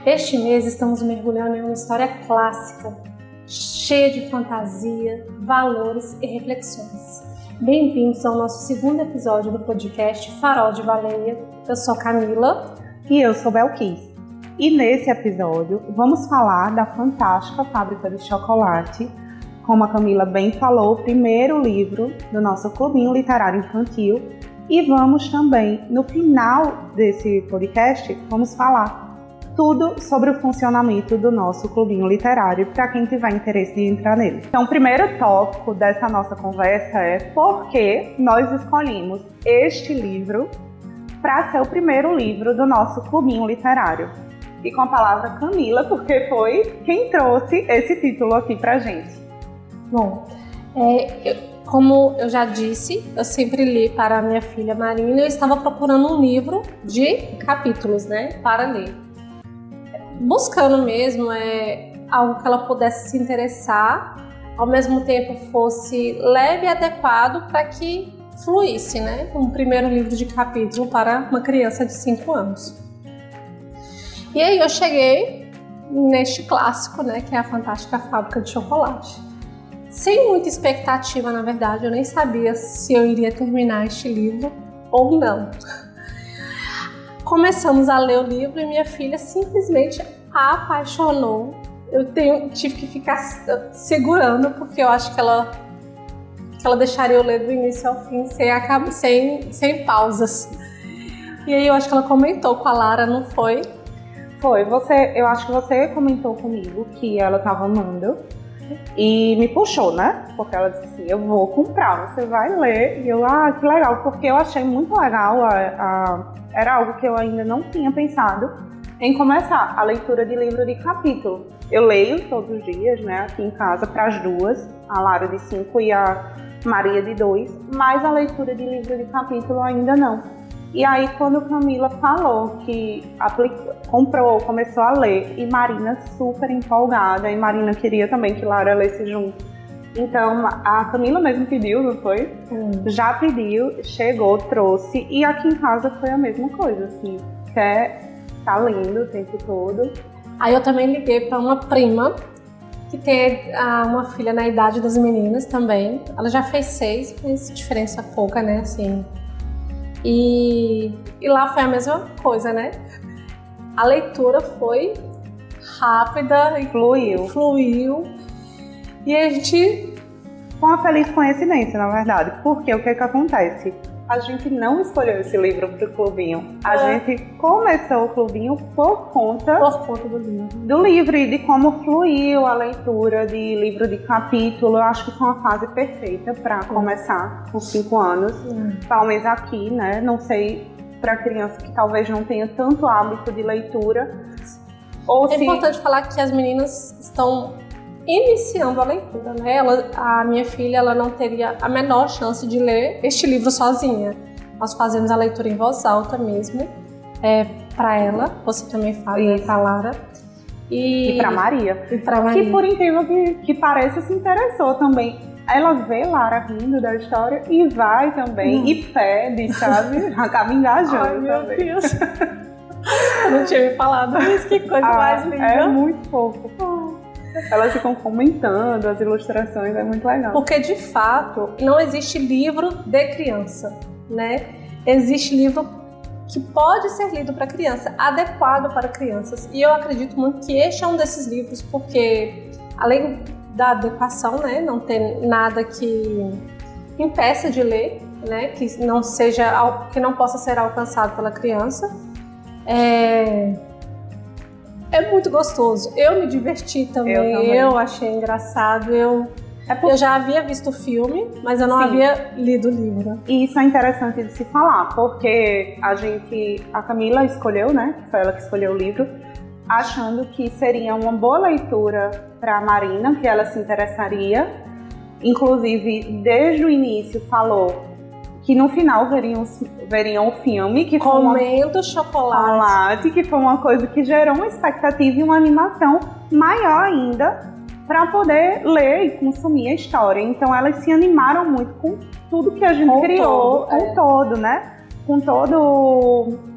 Este mês estamos mergulhando em uma história clássica, cheia de fantasia, valores e reflexões. Bem-vindos ao nosso segundo episódio do podcast Farol de Baleia. Eu sou Camila. E eu sou Belkis. E nesse episódio vamos falar da fantástica Fábrica de Chocolate. Como a Camila bem falou, o primeiro livro do nosso clubinho literário infantil. E vamos também, no final desse podcast, vamos falar tudo sobre o funcionamento do nosso clubinho literário, para quem tiver interesse de entrar nele. Então, o primeiro tópico dessa nossa conversa é por que nós escolhemos este livro para ser o primeiro livro do nosso clubinho literário. E com a palavra Camila, porque foi quem trouxe esse título aqui pra gente. Bom, como eu já disse, eu sempre li para a minha filha Marina e eu estava procurando um livro de capítulos, para ler. Buscando mesmo algo que ela pudesse se interessar, ao mesmo tempo fosse leve e adequado para que fluísse, um primeiro livro de capítulo para uma criança de 5 anos. E aí eu cheguei neste clássico, que é a Fantástica Fábrica de Chocolate. Sem muita expectativa, na verdade, eu nem sabia se eu iria terminar este livro ou não. Começamos a ler o livro e minha filha simplesmente apaixonou. Eu tive que ficar segurando, porque eu acho que ela deixaria eu ler do início ao fim, sem pausas. E aí eu acho que ela comentou com a Lara, não foi? Foi, eu acho que você comentou comigo que ela estava amando e me puxou, Porque ela disse assim, eu vou comprar, você vai ler. E eu, que legal, porque eu achei muito legal, era algo que eu ainda não tinha pensado em começar, a leitura de livro de capítulo. Eu leio todos os dias, aqui em casa, para as duas, a Lara de 5 e a Maria de 2, mas a leitura de livro de capítulo ainda não. E aí, quando Camila falou que comprou, começou a ler, e Marina super empolgada, e Marina queria também que Lara lesse junto. Então, a Camila mesmo pediu, não foi? Já pediu, chegou, trouxe, e aqui em casa foi a mesma coisa, assim, tá lendo o tempo todo. Aí eu também liguei para uma prima, que tem uma filha na idade das meninas também. Ela já fez 6, mas diferença pouca, assim. E lá foi a mesma coisa, A leitura foi rápida e fluiu. E a gente... Foi uma feliz coincidência, na verdade. Porque o que acontece? A gente não escolheu esse livro pro clubinho. A gente começou o clubinho por conta do livro. Do livro e de como fluiu a leitura de livro de capítulo. Eu acho que foi uma fase perfeita para começar com 5 anos. Pelo menos aqui, Não sei, para criança que talvez não tenha tanto hábito de leitura. Importante falar que as meninas estão iniciando a leitura, a minha filha, ela não teria a menor chance de ler este livro sozinha. Nós fazemos a leitura em voz alta mesmo, para ela, você também fala, para Lara. E para Maria. Maria. Que por incrível que pareça, se interessou também. Ela vê Lara rindo da história e vai também, e pede, sabe? Acaba engajando. Ai, meu Deus. Eu não tinha me falado isso, que coisa mais linda. É muito fofo. Elas ficam comentando as ilustrações, é muito legal. Porque, de fato, não existe livro de criança, Existe livro que pode ser lido para criança, adequado para crianças. E eu acredito muito que este é um desses livros, porque, além da adequação, não tem nada que impeça de ler, que não possa ser alcançado pela criança. É muito gostoso. Eu me diverti também. Eu achei engraçado. Eu já havia visto o filme, mas eu não havia lido o livro. E isso é interessante de se falar, porque a Camila escolheu, que foi ela que escolheu o livro, achando que seria uma boa leitura para a Marina, que ela se interessaria. Inclusive, desde o início falou que no final veriam o filme, que foi Comendo chocolate, que foi uma coisa que gerou uma expectativa e uma animação maior ainda para poder ler e consumir a história. Então elas se animaram muito com tudo que a gente criou, com toda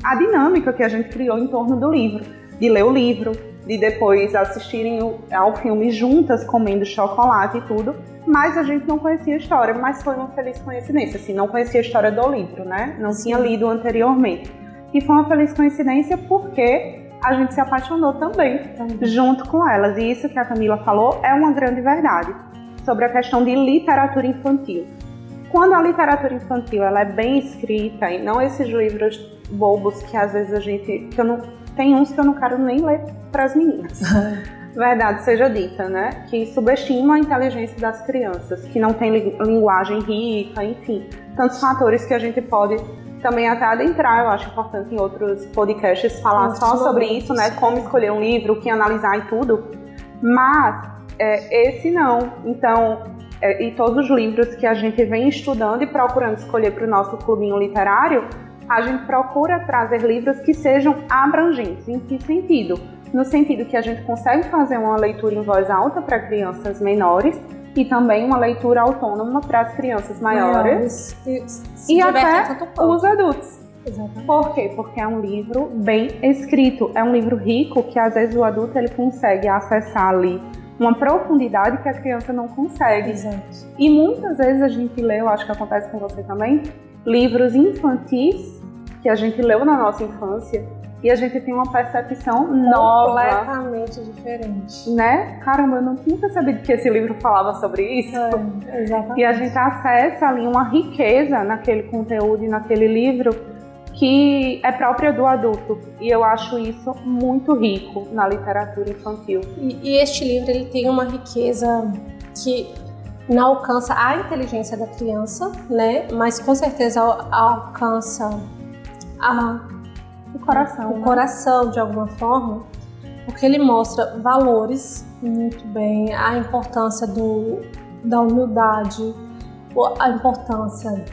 a dinâmica que a gente criou em torno do livro. de ler o livro, de depois assistirem ao filme juntas, comendo chocolate e tudo, mas a gente não conhecia a história, mas foi uma feliz coincidência, assim, não conhecia a história do livro, né? Não tinha lido anteriormente. E foi uma feliz coincidência porque a gente se apaixonou também, junto com elas. E isso que a Camila falou é uma grande verdade, sobre a questão de literatura infantil. Quando a literatura infantil ela é bem escrita, e não esses livros bobos que às vezes tem uns que eu não quero nem ler para as meninas. Verdade seja dita, né? Que subestimam a inteligência das crianças, que não tem linguagem rica, enfim, tantos fatores que a gente pode também até adentrar. Eu acho importante em outros podcasts falar só sobre isso, né? Como escolher um livro, o que analisar e tudo. Mas esse não. Então, e todos os livros que a gente vem estudando e procurando escolher para o nosso clubinho literário, a gente procura trazer livros que sejam abrangentes. Em que sentido? No sentido que a gente consegue fazer uma leitura em voz alta para crianças menores e também uma leitura autônoma para as crianças maiores e até os adultos. Exatamente. Por quê? Porque é um livro bem escrito, é um livro rico que às vezes o adulto ele consegue acessar ali uma profundidade que a criança não consegue. Exato. E muitas vezes a gente lê, eu acho que acontece com você também, livros infantis que a gente leu na nossa infância e a gente tem uma percepção nova. Completamente diferente. Né? Caramba, eu não tinha percebido que esse livro falava sobre isso. Exatamente. E a gente acessa ali uma riqueza naquele conteúdo e naquele livro que é própria do adulto. E eu acho isso muito rico na literatura infantil. E este livro ele tem uma riqueza que não alcança a inteligência da criança, né? Mas com certeza alcança o coração de alguma forma, porque ele mostra valores muito bem, a importância da humildade, a importância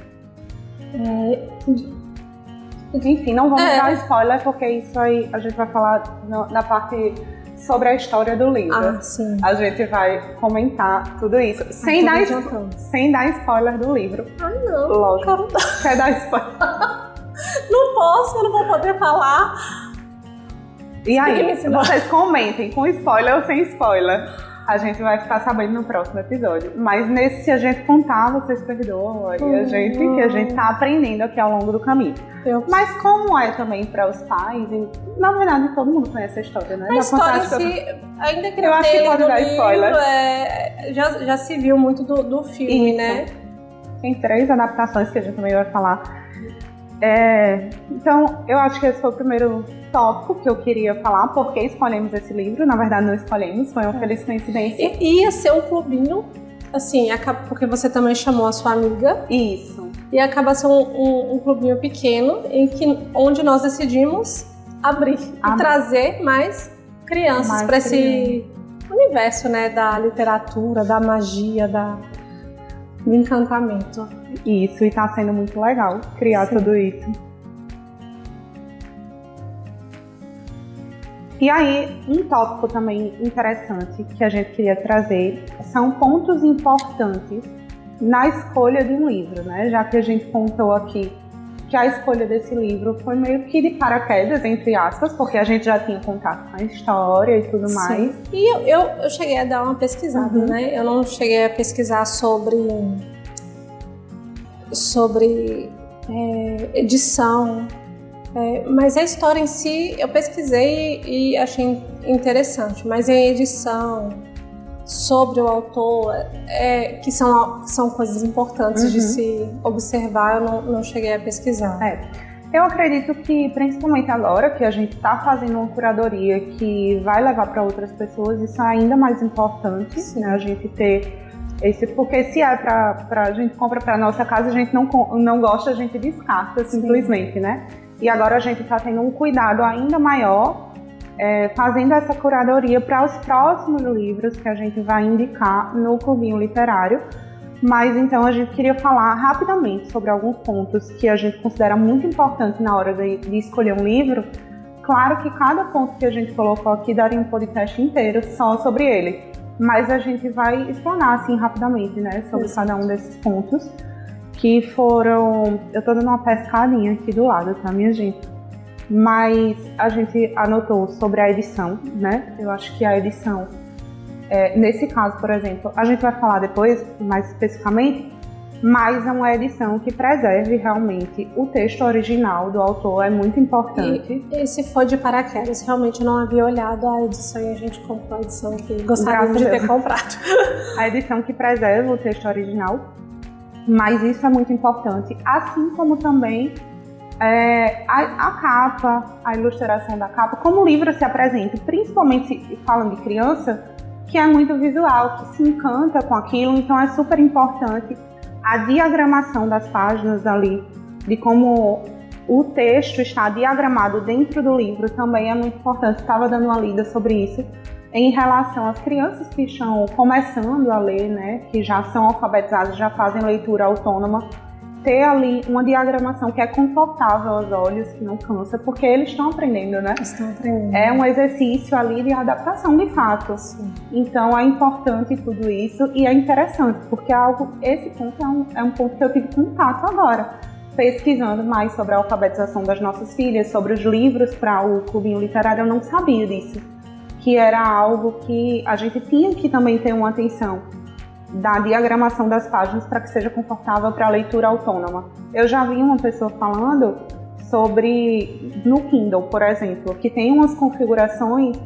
enfim, não vamos dar spoiler, porque isso aí a gente vai falar na parte sobre a história do livro. Ah, sim. A gente vai comentar tudo isso, sem dar spoiler do livro. Ah, não. Lógico. Quer dar spoiler? Não posso, eu não vou poder falar. E aí, vocês comentem com spoiler ou sem spoiler. A gente vai ficar sabendo no próximo episódio. Mas nesse, se a gente contar, vocês perdoam. E que a gente tá aprendendo aqui ao longo do caminho. Mas como é também para os pais, e, na verdade todo mundo conhece a história, né? A história em si, ainda que eu acho que pode dar spoiler. Já se viu muito do filme, isso, né? Tem 3 adaptações que a gente também vai falar. Então, eu acho que esse foi o primeiro tópico que eu queria falar, porque escolhemos esse livro. Na verdade, não escolhemos, foi uma feliz coincidência. E ia ser um clubinho, assim, porque você também chamou a sua amiga. Isso. E acaba sendo um clubinho pequeno, onde nós decidimos abrir e trazer mais crianças para esse universo, né, da literatura, da magia, do encantamento. Isso, e tá sendo muito legal criar tudo isso. E aí, um tópico também interessante que a gente queria trazer são pontos importantes na escolha de um livro, né? Já que a gente contou aqui que a escolha desse livro foi meio que de paraquedas, entre aspas, porque a gente já tinha contato com a história e tudo mais. E eu cheguei a dar uma pesquisada, né? Eu não cheguei a pesquisar sobre edição, mas a história em si eu pesquisei e achei interessante, mas em edição, sobre o autor, que são coisas importantes de se observar, eu não cheguei a pesquisar. Eu acredito que, principalmente agora que a gente está fazendo uma curadoria que vai levar para outras pessoas, isso é ainda mais importante, né? A gente ter porque se é a gente compra para nossa casa, a gente não gosta, a gente descarta simplesmente, né? E agora a gente está tendo um cuidado ainda maior, fazendo essa curadoria para os próximos livros que a gente vai indicar no Clubinho Literário. Mas então a gente queria falar rapidamente sobre alguns pontos que a gente considera muito importante na hora de escolher um livro. Claro que cada ponto que a gente colocou aqui daria um podcast inteiro só sobre ele, mas a gente vai explanar assim rapidamente, né, sobre cada um desses pontos, que foram... Eu tô dando uma pescadinha aqui do lado, tá, minha gente? mas a gente anotou sobre a edição, né? Eu acho que a edição, nesse caso, por exemplo, a gente vai falar depois, mais especificamente, mas é uma edição que preserve realmente o texto original do autor, é muito importante. E se for de paraquedas, realmente eu não havia olhado a edição e a gente comprou a edição que gostaríamos de ter comprado. A edição que preserva o texto original, mas isso é muito importante, assim como também a capa, a ilustração da capa, como o livro se apresenta, principalmente falando de criança, que é muito visual, que se encanta com aquilo, então é super importante a diagramação das páginas ali, de como o texto está diagramado dentro do livro, também é muito importante. Estava dando uma lida sobre isso em relação às crianças que estão começando a ler, né, que já são alfabetizadas, já fazem leitura autônoma, ter ali uma diagramação que é confortável aos olhos, que não cansa, porque eles estão aprendendo, né? Estão aprendendo. É um exercício ali de adaptação, de fato. Sim. Então é importante tudo isso e é interessante, porque esse ponto é um ponto que eu tive contato agora, pesquisando mais sobre a alfabetização das nossas filhas, sobre os livros para o clubinho literário. Eu não sabia disso, que era algo que a gente tinha que também ter uma atenção da diagramação das páginas para que seja confortável para a leitura autônoma. Eu já vi uma pessoa falando sobre, no Kindle, por exemplo, que tem umas configurações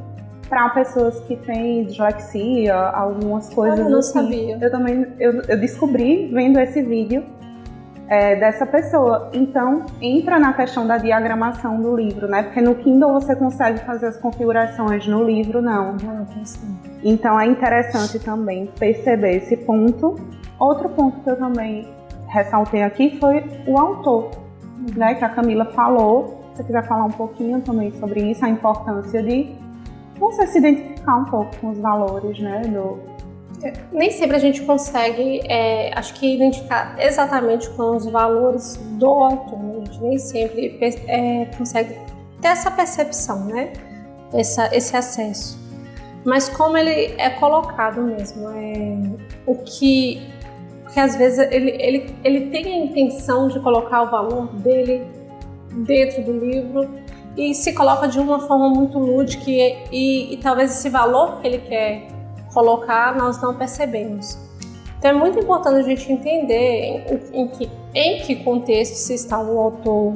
para pessoas que têm dislexia, algumas coisas eu não assim. sabia. Eu também eu descobri vendo esse vídeo dessa pessoa. Então, entra na questão da diagramação do livro, né? Porque no Kindle você consegue fazer as configurações, no livro não. Então é interessante também perceber esse ponto. Outro ponto que eu também ressaltei aqui foi o autor, né? Que a Camila falou. Se você quiser falar um pouquinho também sobre isso, a importância de você se identificar um pouco com os valores, né? Nem sempre a gente consegue, acho que identificar exatamente com os valores do autor. A gente nem sempre consegue ter essa percepção, né? Esse acesso. Mas como ele é colocado mesmo, porque às vezes ele tem a intenção de colocar o valor dele dentro do livro e se coloca de uma forma muito lúdica e talvez esse valor que ele quer colocar nós não percebemos. Então é muito importante a gente entender em que contexto se está o autor,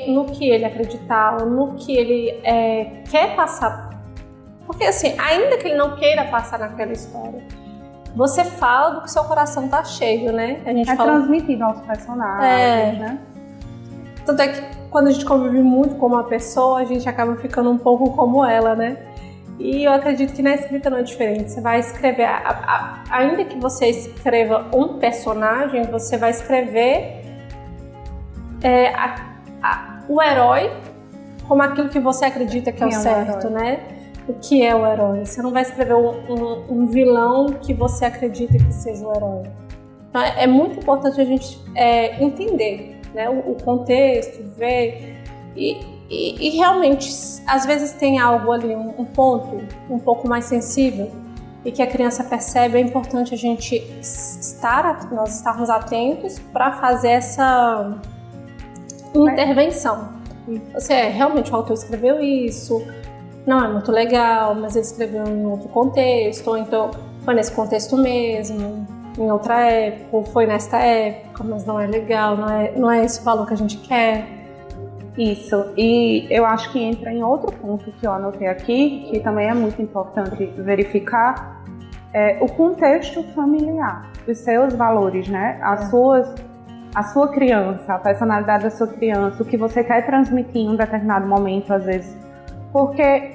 no que ele acreditava, no que ele quer passar. Porque assim, ainda que ele não queira passar naquela história, você fala do que seu coração tá cheio, né? A gente fala... transmitido aos personagens, né? Tanto é que quando a gente convive muito com uma pessoa, a gente acaba ficando um pouco como ela, né? E eu acredito que na escrita não é diferente. Você vai escrever, ainda que você escreva um personagem, você vai escrever o herói como aquilo que você acredita que é o certo, né? O que é o herói. Você não vai escrever um vilão que você acredita que seja o herói. Então é muito importante a gente entender, né, o contexto, ver e realmente, às vezes tem algo ali, um ponto um pouco mais sensível e que a criança percebe, é importante a gente nós estarmos atentos para fazer essa intervenção. Realmente o autor escreveu isso, não é muito legal, mas ele escreveu em outro contexto, ou então foi nesse contexto mesmo, em outra época, ou foi nesta época, mas não é legal, não é esse o valor que a gente quer. Isso, e eu acho que entra em outro ponto que eu anotei aqui, que também é muito importante verificar, o contexto familiar, os seus valores, né? A sua criança, a personalidade da sua criança, o que você quer transmitir em um determinado momento, às vezes. Porque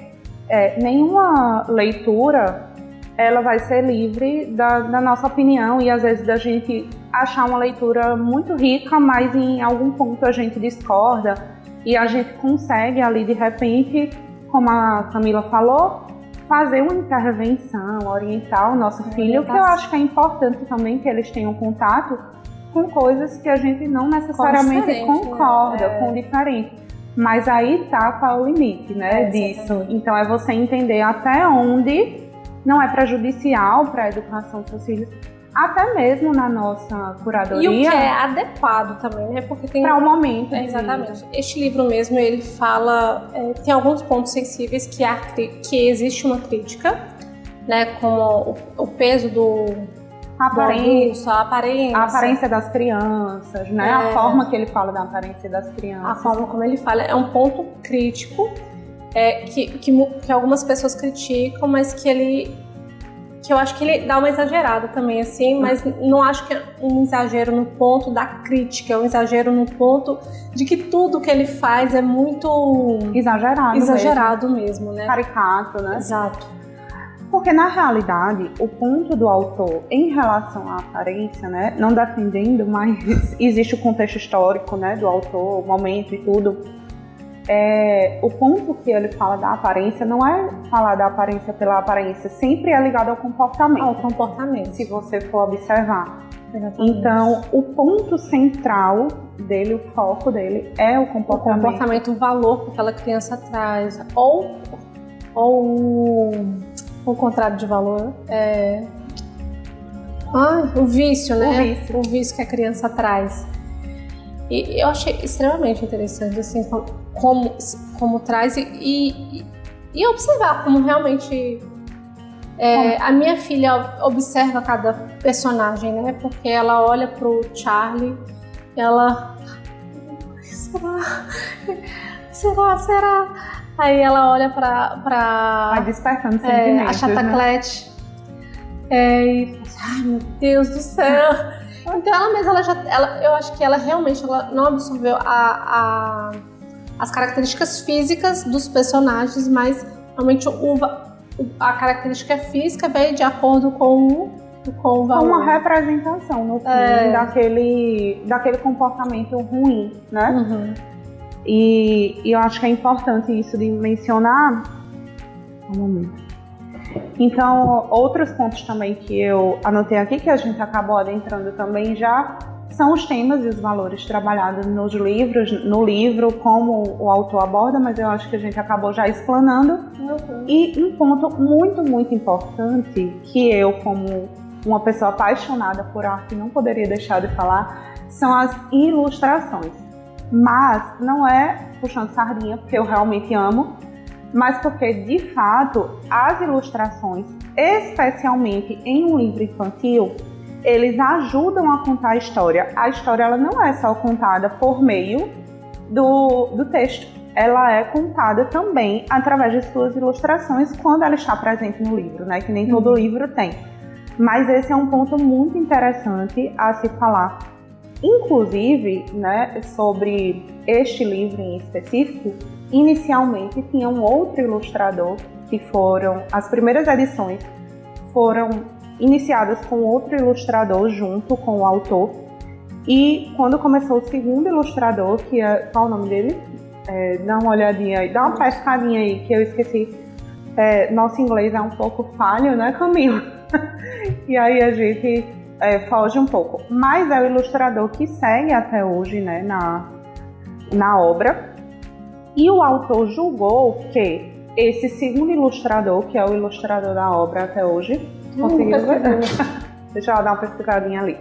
nenhuma leitura ela vai ser livre da nossa opinião e às vezes da gente achar uma leitura muito rica, mas em algum ponto a gente discorda e a gente consegue ali de repente, como a Camila falou, fazer uma intervenção, orientar o nosso filho, que eu acho que é importante também que eles tenham contato com coisas que a gente não necessariamente concorda, com diferente. Mas aí tá qual é o limite, né, disso. Então é você entender até onde não é prejudicial para a educação dos seus filhos, até mesmo na nossa curadoria. E o que é adequado também, né? Porque tem... Para o momento. Exatamente. Este livro mesmo, ele fala... tem alguns pontos sensíveis que existe uma crítica, né? Como o peso do abuso, a aparência das crianças, né? A forma que ele fala da aparência das crianças. A forma como ele fala é um ponto crítico que algumas pessoas criticam, mas que eu acho que ele dá uma exagerada também, assim, mas não acho que é um exagero no ponto da crítica, é um exagero no ponto de que tudo que ele faz é muito exagerado mesmo, né? Caricato, né? Exato. Porque, na realidade, o ponto do autor em relação à aparência, né, não defendendo, mas existe o contexto histórico, né, do autor, o momento e tudo, o ponto que ele fala da aparência não é falar da aparência pela aparência, sempre é ligado ao comportamento. Ao comportamento. Se você for observar. Exatamente. Então, o ponto central dele, o foco dele é o comportamento. O comportamento, o valor que aquela criança traz, ou o contrário de valor, o vício, né? O vício que a criança traz. E eu achei extremamente interessante, assim, como traz e observar como realmente a minha filha observa cada personagem, né? Porque ela olha pro Charlie, ela... Será? Aí ela olha pra vai despertando sentimentos, a Chataclete, e pensa, ai meu Deus do céu. Então ela mesma, eu acho que ela realmente não absorveu as características físicas dos personagens, mas realmente a característica física veio de acordo com o valor. Uma representação, no fim, daquele comportamento ruim, né? Uhum. E eu acho que é importante isso de mencionar. Um momento. Então, outros pontos também que eu anotei aqui, que a gente acabou adentrando também já, são os temas e os valores trabalhados no livro, como o autor aborda, mas eu acho que a gente acabou já explanando. Uhum. E um ponto muito, muito importante, que eu, como uma pessoa apaixonada por arte, não poderia deixar de falar, são as ilustrações. Mas não é puxando sardinha, porque eu realmente amo, mas porque, de fato, as ilustrações, especialmente em um livro infantil, eles ajudam a contar a história. A história ela não é só contada por meio do texto, ela é contada também através de suas ilustrações quando ela está presente no livro, né? Que nem todo livro tem. Mas esse é um ponto muito interessante a se falar. Inclusive, né, sobre este livro em específico, inicialmente tinha um outro ilustrador, que as primeiras edições foram iniciadas com outro ilustrador junto com o autor, e quando começou o segundo ilustrador, que é, qual o nome dele? Dá uma olhadinha aí, dá uma pescadinha aí, que eu esqueci. Nosso inglês é um pouco falho, né, Camila? E aí a gente foge um pouco, mas é o ilustrador que segue até hoje, né, na obra. E o autor julgou que esse segundo ilustrador, que é o ilustrador da obra até hoje, conseguiu ver? Deixa eu dar uma pesquisadinha ali.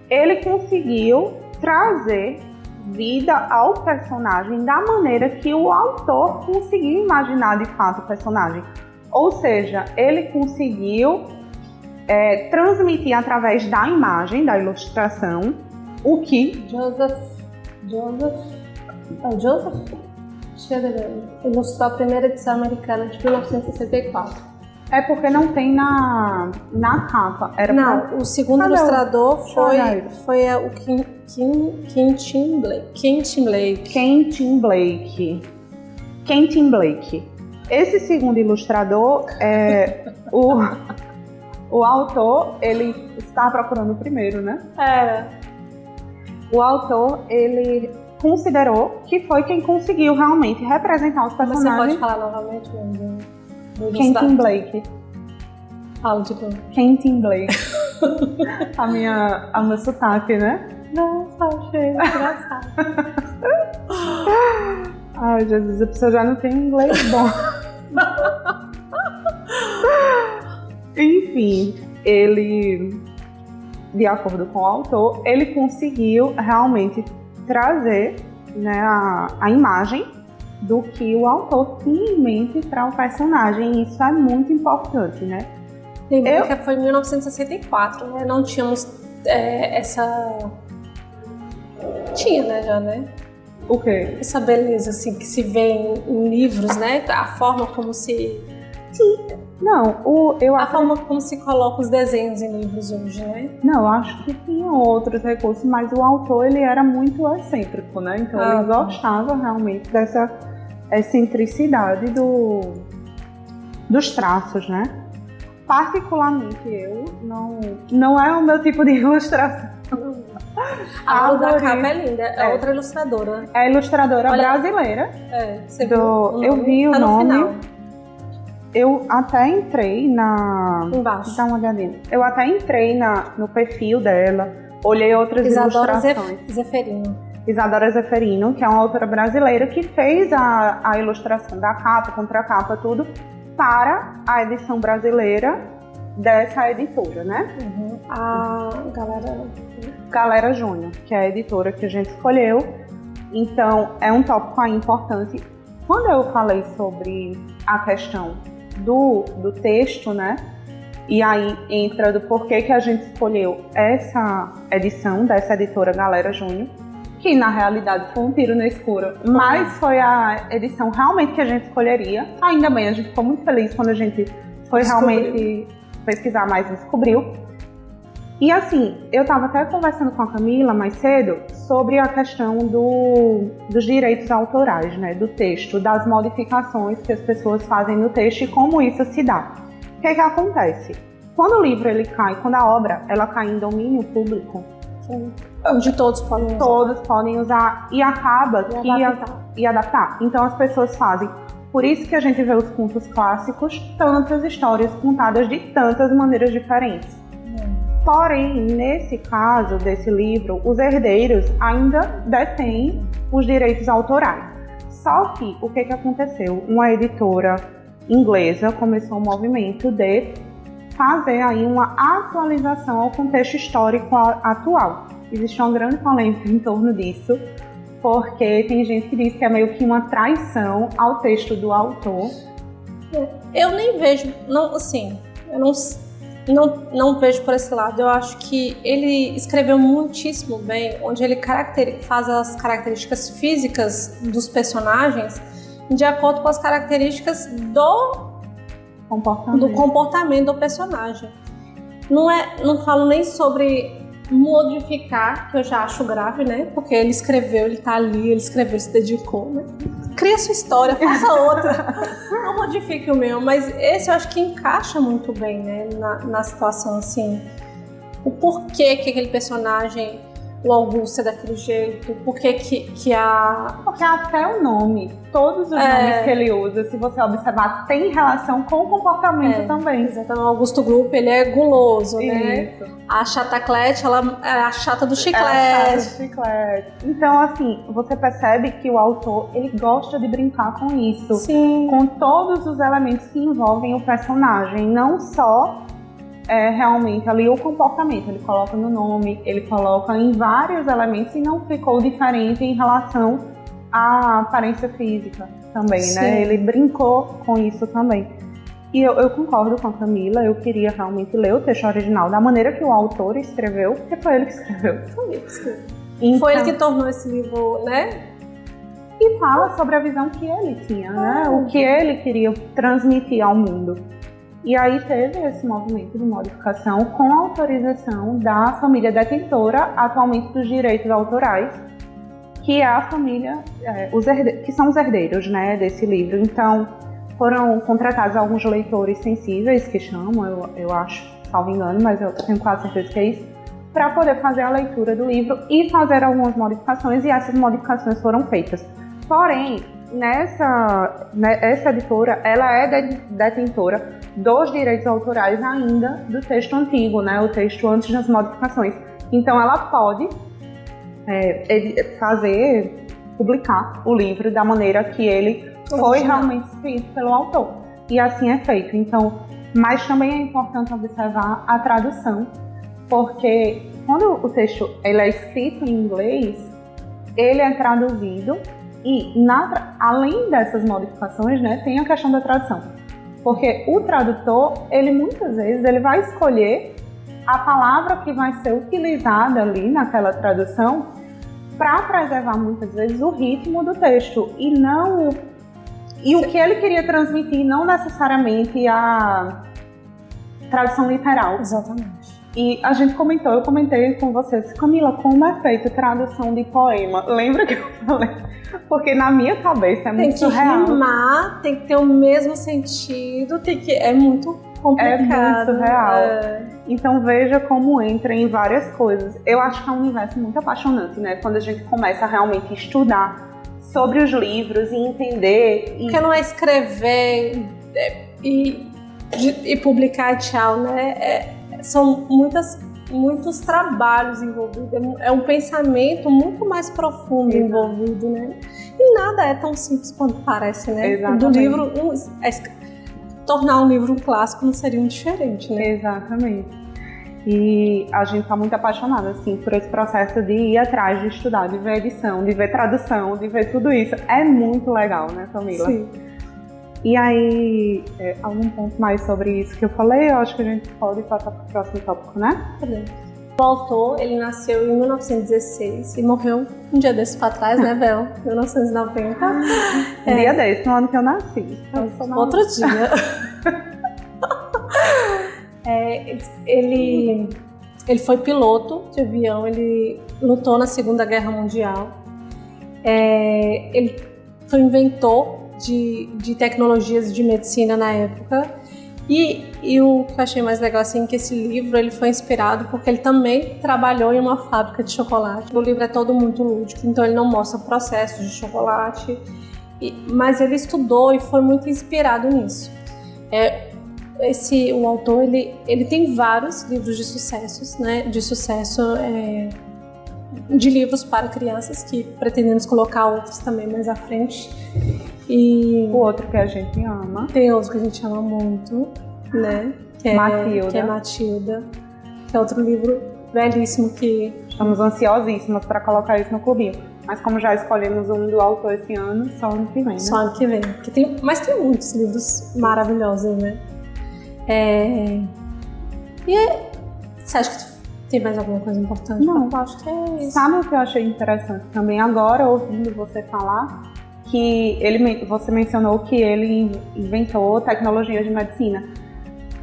Ele conseguiu trazer vida ao personagem da maneira que o autor conseguiu imaginar de fato o personagem. Ou seja, ele conseguiu transmitir através da imagem, da ilustração, o que Joseph ilustrou a primeira edição americana de 1964. É porque não tem na capa. O segundo ilustrador foi o Quentin Blake. Esse segundo ilustrador, o autor, ele estava procurando o primeiro, né? O autor, ele considerou que foi quem conseguiu realmente representar os personagens. Você pode falar novamente, Quentin Blake. Fala de novo. Quentin Blake. O meu sotaque, né? Nossa, achei engraçado. Ai, Jesus, a pessoa já não tem inglês bom. Enfim, ele de acordo com o autor, ele conseguiu realmente trazer, né, a imagem do que o autor tinha em mente para o personagem, e isso é muito importante, né? Lembrei que foi em 1964, né? Não tínhamos essa... Tinha, né, já, né? O quê? Essa beleza, assim, que se vê em livros, né? A forma como se... Não, a forma como se coloca os desenhos em livros hoje, né? Não, eu acho que tinha outros recursos, mas o autor, ele era muito excêntrico, né? Então ele gostava realmente dessa excentricidade dos traços, né? Particularmente eu, não é o meu tipo de ilustração. A Lu da capa é linda, é outra ilustradora. É a ilustradora brasileira. Você viu eu vi o nome. Final. Eu até entrei Embaixo. Dá uma olhadinha. Eu até entrei no perfil dela, olhei outras ilustrações. Isadora Zeferino, que é uma autora brasileira que fez a ilustração da capa, contracapa, tudo, para a edição brasileira dessa editora, né? A Galera Júnior, que é a editora que a gente escolheu. Então, é um tópico aí importante. Quando eu falei sobre a questão do texto, né? E aí entra do porquê que a gente escolheu essa edição dessa editora Galera Júnior, que na realidade foi um tiro no escuro, mas foi a edição realmente que a gente escolheria. Ainda bem, a gente ficou muito feliz quando a gente foi realmente pesquisar mais e descobriu. E assim, eu estava até conversando com a Camila mais cedo sobre a questão dos direitos autorais, né, do texto, das modificações que as pessoas fazem no texto e como isso se dá. O que acontece? Quando o livro quando a obra ela cai em domínio público, onde todos podem usar e acaba e adaptar. Então as pessoas fazem. Por isso que a gente vê os contos clássicos, tantas histórias contadas de tantas maneiras diferentes. Porém, nesse caso desse livro, os herdeiros ainda detêm os direitos autorais. Só que, o que aconteceu? Uma editora inglesa começou um movimento de fazer aí uma atualização ao contexto histórico atual. Existe uma grande polêmica em torno disso, porque tem gente que diz que é meio que uma traição ao texto do autor. Eu nem vejo, não vejo por esse lado. Eu acho que ele escreveu muitíssimo bem, onde ele faz as características físicas dos personagens de acordo com as características do comportamento do personagem. Não falo nem sobre modificar, que eu já acho grave, né? Porque ele escreveu, ele tá ali, ele escreveu, ele se dedicou, né? Cria sua história, faça outra. Não modifique o meu, mas esse eu acho que encaixa muito bem, né? Na situação, assim. O porquê que aquele personagem, o Augusto, é daquele jeito, porquê que a... Porque até o nome, todos os nomes que ele usa, se você observar, tem relação com o comportamento também. Exatamente. O Augusto Gloop, ele é guloso, né? A Chataclete, ela é a chata do chiclete. Então, assim, você percebe que o autor, ele gosta de brincar com isso. Sim. Com todos os elementos que envolvem o personagem, não só realmente ali o comportamento. Ele coloca no nome, ele coloca em vários elementos e não ficou diferente em relação à aparência física também, né? Ele brincou com isso também. E eu concordo com a Camila, eu queria realmente ler o texto original da maneira que o autor escreveu, porque foi ele que escreveu. Então, foi ele que tornou esse livro, né? E fala sobre a visão que ele tinha, né? O que ele queria transmitir ao mundo. E aí teve esse movimento de modificação com a autorização da família detentora, atualmente dos direitos autorais, que é a família, que são os herdeiros, né, desse livro. Então, foram contratados alguns leitores sensíveis, que chamam, eu acho, salvo engano, mas eu tenho quase certeza que é isso, para poder fazer a leitura do livro e fazer algumas modificações, e essas modificações foram feitas. Porém, essa editora, ela é detentora dos direitos autorais ainda do texto antigo, né, o texto antes das modificações. Então, ela pode publicar o livro da maneira que ele foi realmente escrito pelo autor. E assim é feito. Então, mas também é importante observar a tradução porque quando o texto ele é escrito em inglês, ele é traduzido e, além dessas modificações, né, tem a questão da tradução. Porque o tradutor, ele muitas vezes ele vai escolher a palavra que vai ser utilizada ali naquela tradução para preservar muitas vezes o ritmo do texto e o que ele queria transmitir, não necessariamente a tradução literal. Exatamente. E eu comentei com você, Camila, como é feita tradução de poema? Lembra que eu falei? Porque na minha cabeça é muito surreal. Tem que rimar, tem que ter o mesmo sentido, é muito complicado. É muito surreal. Então veja como entra em várias coisas. Eu acho que é um universo muito apaixonante, né? Quando a gente começa a realmente estudar sobre os livros e entender. Porque não é escrever e publicar e tchau, né? São muitos trabalhos envolvidos, é um pensamento muito mais profundo envolvido, né? E nada é tão simples quanto parece, né? Exatamente. Do livro, tornar um livro um clássico não seria muito diferente, né? Exatamente. E a gente está muito apaixonada, assim, por esse processo de ir atrás, de estudar, de ver edição, de ver tradução, de ver tudo isso. É muito legal, né, Camila? Sim. E aí, algum ponto mais sobre isso que eu falei? Eu acho que a gente pode passar para o próximo tópico, né? O autor, ele nasceu em 1916 e morreu um dia desses para trás, né, Bel? 1990. Um dia desse, no ano que eu nasci. Outro dia. Ele foi piloto de avião, ele lutou na Segunda Guerra Mundial. Ele foi inventor de tecnologias de medicina na época. E o que eu achei mais legal assim, que esse livro ele foi inspirado porque ele também trabalhou em uma fábrica de chocolate. O livro é todo muito lúdico, então ele não mostra processos de chocolate, mas ele estudou e foi muito inspirado nisso. O autor ele tem vários livros de sucessos, né? De livros para crianças, que pretendemos colocar outros também mais à frente. E o outro que a gente ama. Tem outro que a gente ama muito, né? Que é Matilda. Que é outro livro belíssimo que... Estamos ansiosíssimas para colocar isso no clubinho. Mas como já escolhemos um do autor esse ano, só ano que vem, né? Só ano que vem. Mas tem muitos livros maravilhosos, né? Você acha que tem mais alguma coisa importante? Não. Eu acho que é isso. Sabe o que eu achei interessante também agora, ouvindo você falar? Que você mencionou que ele inventou tecnologias de medicina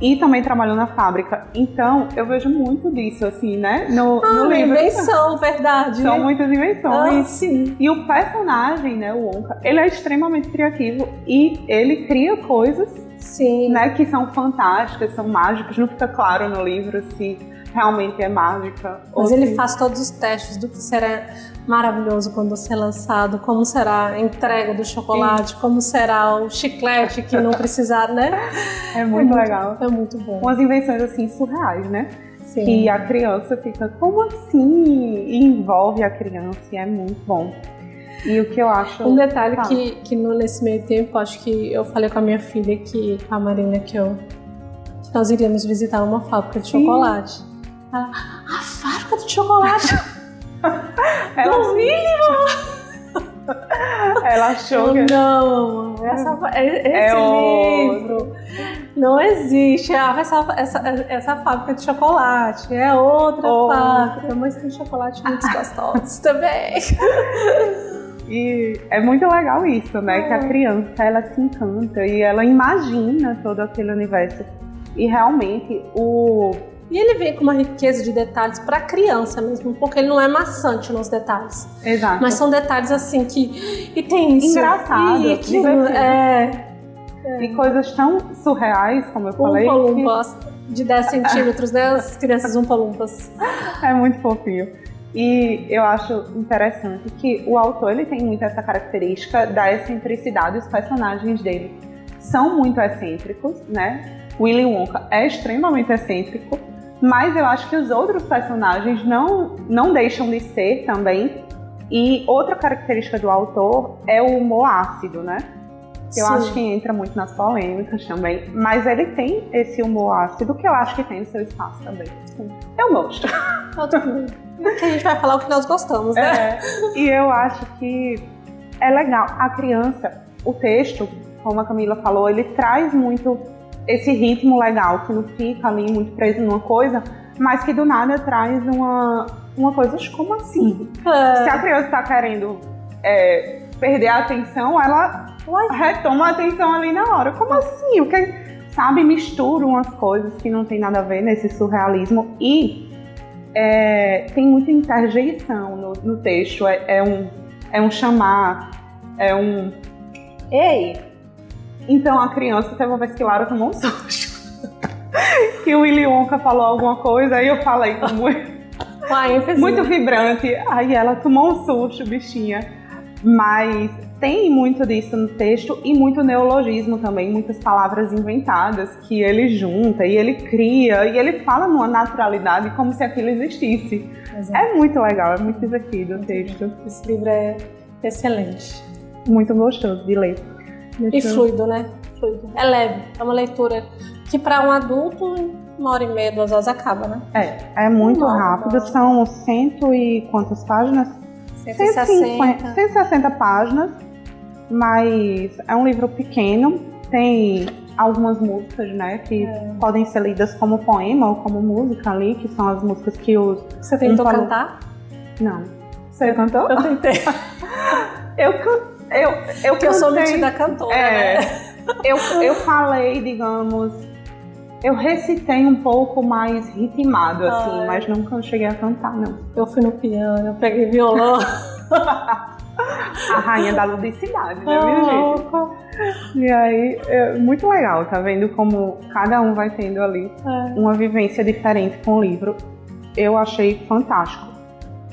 e também trabalhou na fábrica. Então, eu vejo muito disso, assim, né? No livro. Invenção, verdade. São muitas invenções. Sim. E o personagem, né, o Wonka, ele é extremamente criativo e ele cria coisas, sim, né, que são fantásticas, são mágicas. Não fica claro no livro se realmente é mágica. Mas ele faz todos os testes do que será maravilhoso quando ser lançado, como será a entrega do chocolate, como será o chiclete que não precisar, né? É muito legal. É muito bom. Umas invenções assim surreais, né? Sim. Que a criança fica, como assim? E envolve a criança e é muito bom. E o que eu acho... Um detalhe que nesse meio tempo, acho que eu falei com a minha filha, com a Marina, que nós iríamos visitar uma fábrica de chocolate. Ela, a fábrica de chocolate? Ela Ela achou que... Não, esse livro não existe. Essa fábrica de chocolate é outra fábrica, mas tem chocolate muito gostosos também. E é muito legal isso, né? Que a criança, ela se encanta e ela imagina todo aquele universo. E realmente E ele vem com uma riqueza de detalhes para criança mesmo, porque ele não é maçante nos detalhes. Exato. Mas são detalhes assim que... E tem isso. Engraçado. E aquilo, E coisas tão surreais, como eu falei. Umpa-lumpas de 10 centímetros, né? As crianças umpa-lumpas. É muito fofinho. E eu acho interessante que o autor ele tem muito essa característica da excentricidade dos personagens dele. São muito excêntricos, né? Willy Wonka é extremamente excêntrico, mas eu acho que os outros personagens não deixam de ser também. E outra característica do autor é o humor ácido, né? Eu acho que entra muito nas polêmicas também, mas ele tem esse humor ácido que eu acho que tem no seu espaço também. Eu gosto. Porque a gente vai falar o que nós gostamos, né? E eu acho que é legal. A criança, o texto, como a Camila falou, ele traz muito esse ritmo legal, que não fica ali muito preso numa coisa, mas que do nada traz uma coisa, como assim? Se a criança está querendo perder a atenção, ela retoma a atenção ali na hora. Como assim? O que, sabe, mistura umas coisas que não tem nada a ver nesse surrealismo e tem muita interjeição no texto. É um chamar, é um ei! Então a criança, teve uma vez que Lara tomou um susto. Que o Willy Wonka falou alguma coisa, aí eu falei muito vibrante. Aí ela tomou um susto, bichinha. Mas tem muito disso no texto e muito neologismo também, muitas palavras inventadas que ele junta e ele cria e ele fala numa naturalidade como se aquilo existisse. Exato. É muito legal, é muito divertido o texto. Esse livro é excelente. Muito gostoso de ler. E fluido, né? Fluido. É leve, é uma leitura que para um adulto, 1h30, 2 horas acaba, né? É muito rápido, são 100 e quantas páginas? 160 páginas, mas é um livro pequeno, tem algumas músicas, né, que podem ser lidas como poema ou como música ali, que são as músicas que os... Você tentou cantar? Não. Você cantou? Eu tentei. Eu sou metida cantora, né? Eu falei, digamos, eu recitei um pouco mais ritmado, assim, mas nunca cheguei a cantar, não. Eu fui no piano, eu peguei violão. A rainha da ludicidade, né, minha gente? E aí, muito legal, tá vendo como cada um vai tendo ali uma vivência diferente com o livro. Eu achei fantástico.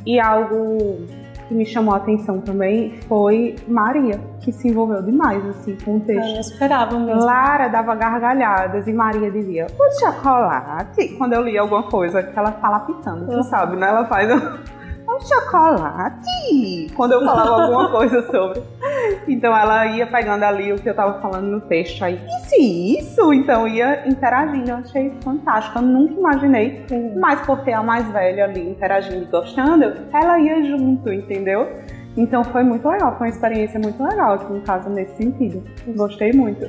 E algo que me chamou a atenção também foi Maria, que se envolveu demais assim, com o texto. Eu esperava mesmo. Lara dava gargalhadas e Maria dizia, o chocolate, quando eu li alguma coisa, que ela fala pitando, tu sabe, né? Ela faz o chocolate, quando eu falava alguma coisa sobre. Então ela ia pegando ali o que eu tava falando no texto, aí, isso? Então ia interagindo, eu achei fantástico, eu nunca imaginei, mas por ter a mais velha ali interagindo e gostando, ela ia junto, entendeu? Então foi muito legal, foi uma experiência muito legal aqui em casa nesse sentido, gostei muito.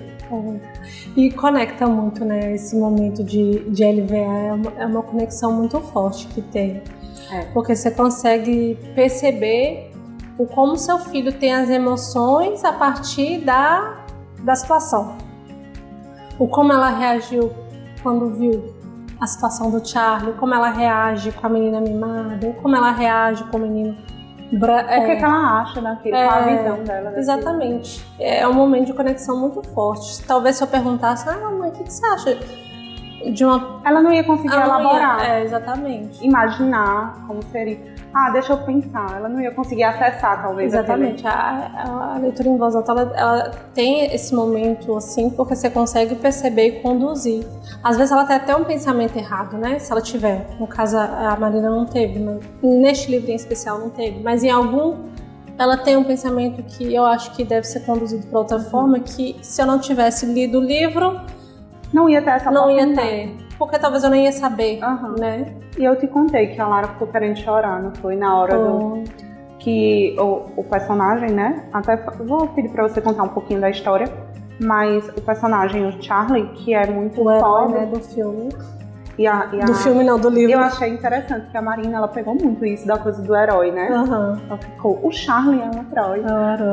E conecta muito, né, esse momento de LVA, é uma conexão muito forte que tem. Porque você consegue perceber o como seu filho tem as emoções a partir da situação. O como ela reagiu quando viu a situação do Charlie, como ela reage com a menina mimada, como ela reage com o menino... O que ela acha daquilo, qual a visão dela. Exatamente. É um momento de conexão muito forte. Talvez se eu perguntasse, mãe, o que você acha? Ela não ia conseguir elaborar. Exatamente. Imaginar como seria. Deixa eu pensar. Ela não ia conseguir acessar, talvez. Exatamente. A leitura em voz alta, ela tem esse momento, assim, porque você consegue perceber e conduzir. Às vezes ela tem até um pensamento errado, né? Se ela tiver. No caso, a Marina não teve. Neste livro em especial não teve. Mas em algum, ela tem um pensamento que eu acho que deve ser conduzido para outra forma, que se eu não tivesse lido o livro... Não ia ter essa oportunidade. Não ia ter, porque talvez eu nem ia saber, né? E eu te contei que a Lara ficou querendo chorar, não foi? Na hora que o personagem, né? Até vou pedir pra você contar um pouquinho da história, mas o personagem, o Charlie, que é muito herói, né, do filme. Do filme não, do livro. Eu achei interessante que a Marina, ela pegou muito isso da coisa do herói, né? Ela ficou, o Charlie é um herói.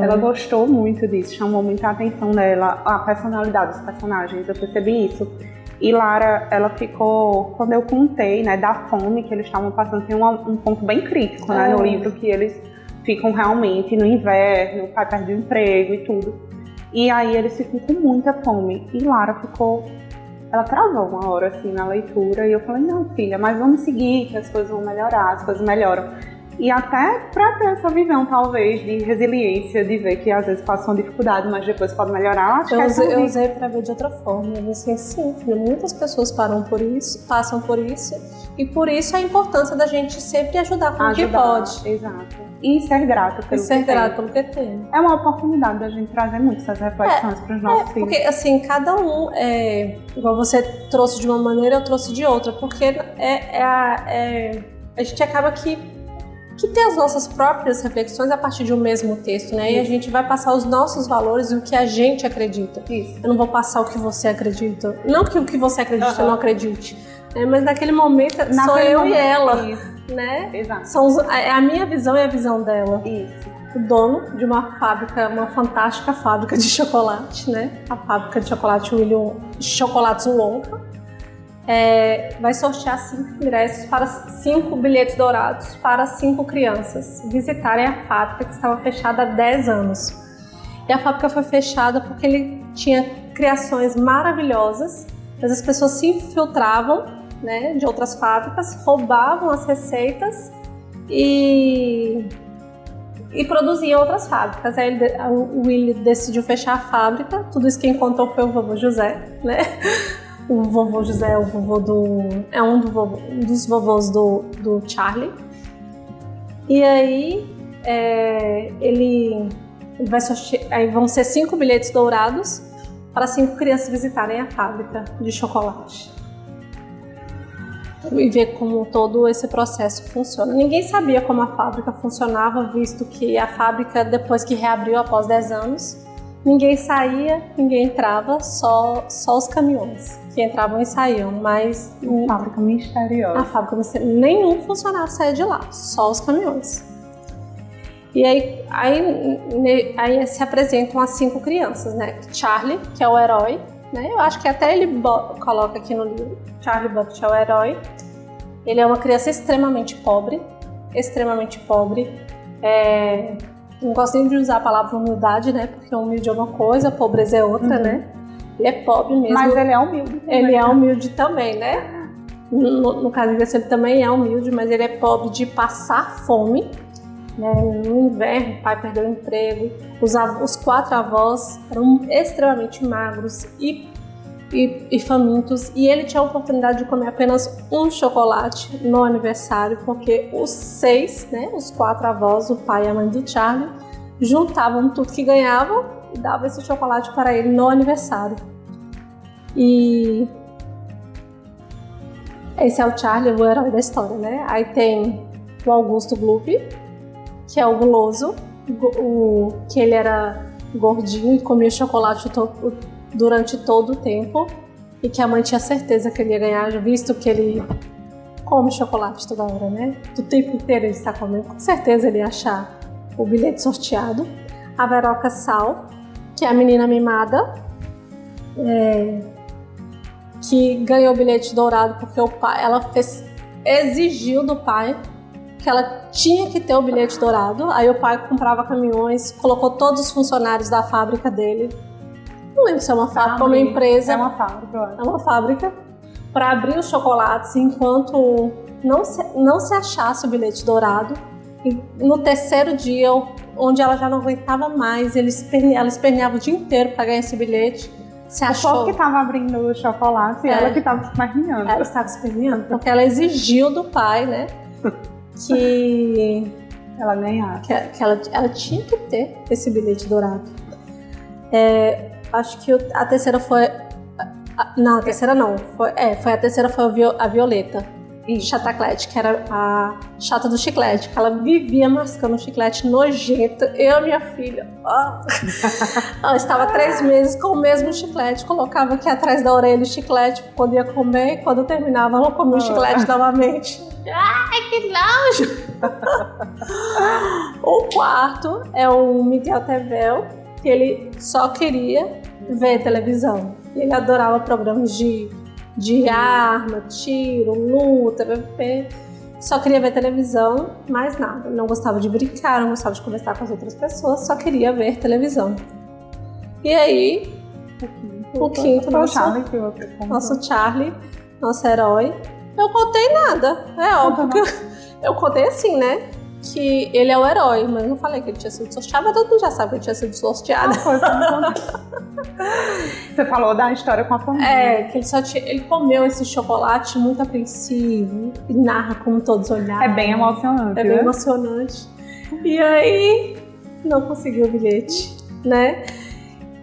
Ela gostou muito disso, chamou muita atenção dela, a personalidade dos personagens, eu percebi isso. E Lara, ela ficou, quando eu contei, né, da fome que eles estavam passando, tem um ponto bem crítico, né, no livro, que eles ficam realmente no inverno, o pai perde o emprego e tudo. E aí eles ficam com muita fome. E Lara ficou... Ela travou uma hora assim na leitura e eu falei, não filha, mas vamos seguir que as coisas vão melhorar, as coisas melhoram. E até para ter essa visão, talvez, de resiliência, de ver que às vezes passa uma dificuldade, mas depois pode melhorar. Acho eu usei para ver de outra forma. Eu disse assim, sim, muitas pessoas passam por isso, e por isso a importância da gente sempre ajudar com o que pode. Exato. E ser grato pelo que tem. É uma oportunidade da gente trazer muito essas reflexões para os nossos filhos. Porque assim, cada um, igual você trouxe de uma maneira, eu trouxe de outra, porque a gente acaba que tem as nossas próprias reflexões a partir de um mesmo texto, né? Isso. E a gente vai passar os nossos valores e o que a gente acredita. Isso. Eu não vou passar o que você acredita. Não que o que você acredita eu não acredite, né? Mas naquele momento sou eu e ela. Isso. Né? Exato. A minha visão e a visão dela. Isso. O dono de uma fábrica, uma fantástica fábrica de chocolate, né? A fábrica de chocolate Chocolates Wonka. Vai sortear 5 ingressos para 5 bilhetes dourados para 5 crianças visitarem a fábrica que estava fechada há 10 anos. E a fábrica foi fechada porque ele tinha criações maravilhosas, mas as pessoas se infiltravam, né, de outras fábricas, roubavam as receitas e produziam outras fábricas. Aí o Willy decidiu fechar a fábrica. Tudo isso quem contou foi o vovô José, né? O vovô José é um dos vovôs do Charlie. E aí ele vai sortear, aí vão ser 5 bilhetes dourados para 5 crianças visitarem a fábrica de chocolate e ver como todo esse processo funciona. Ninguém sabia como a fábrica funcionava, visto que a fábrica, depois que reabriu após 10 anos, ninguém saía, ninguém entrava, só os caminhões que entravam e saíam, mas... Fábrica misteriosa. A fábrica misteriosa. Nenhum funcionário saía de lá, só os caminhões. E aí se apresentam as 5 crianças, né? Charlie, que é o herói, né? Eu acho que até ele coloca aqui no livro, Charlie Bucket é o herói. Ele é uma criança extremamente pobre. Não gosto nem de usar a palavra humildade, né? Porque humilde é uma coisa, pobreza é outra, né? Ele é pobre mesmo. Mas ele é humilde também. Ele é humilde também, né? No caso desse, ele também é humilde, mas ele é pobre de passar fome, né? No inverno, o pai perdeu o emprego. Os 4 avós eram extremamente magros e famintos. E ele tinha a oportunidade de comer apenas um chocolate no aniversário, porque os 6, né? Os 4 avós, o pai e a mãe do Charlie, juntavam tudo que ganhavam e davam esse chocolate para ele no aniversário. E esse é o Charlie, o herói da história, né? Aí tem o Augusto Gloop, que é o guloso, que ele era gordinho e comia chocolate durante todo o tempo, e que a mãe tinha certeza que ele ia ganhar, visto que ele come chocolate toda hora, né? Do tempo inteiro ele está comendo, com certeza ele ia achar o bilhete sorteado. A Veroca Sal, que é a menina mimada, que ganhou o bilhete dourado porque o pai, exigiu do pai que ela tinha que ter o bilhete dourado. Aí o pai comprava caminhões, colocou todos os funcionários da fábrica dele. Não lembro se é uma fábrica ou uma empresa. É uma fábrica. É uma fábrica. Para abrir os chocolates enquanto não se achasse o bilhete dourado. E no 3º dia, onde ela já não aguentava mais, ela esperneava o dia inteiro para ganhar esse bilhete. Se achou... O povo que estava abrindo o chocolate e ela que estava esperneando. Ela estava esperneando, porque ela exigiu do pai, né? Que ela ganhasse. Que ela tinha que ter esse bilhete dourado. Acho que a terceira foi... Não, a terceira não. A terceira foi a Violeta. Chataclete, que era a chata do chiclete, que ela vivia mascando um chiclete nojento. Eu e minha filha, ela estava 3 meses com o mesmo chiclete, colocava aqui atrás da orelha o chiclete quando ia comer, e quando terminava ela comia o chiclete novamente. Ai, que nojo! O quarto é o Miguel Tevel, que ele só queria ver televisão. Ele adorava programas de arma, tiro, luta, PVP. Só queria ver televisão, mais nada. Não gostava de brincar, não gostava de conversar com as outras pessoas, só queria ver televisão. E aí, o quinto, nosso Charlie, nosso herói. Eu contei nada, é óbvio que eu contei assim, né? que ele é o herói, mas eu não falei que ele tinha sido sorteado, mas todo mundo já sabe que ele tinha sido sorteado. Você falou da história com a família. Que ele comeu esse chocolate muito apreensivo e narra como todos olharam. É bem emocionante. É bem emocionante. E aí, não conseguiu o bilhete, né?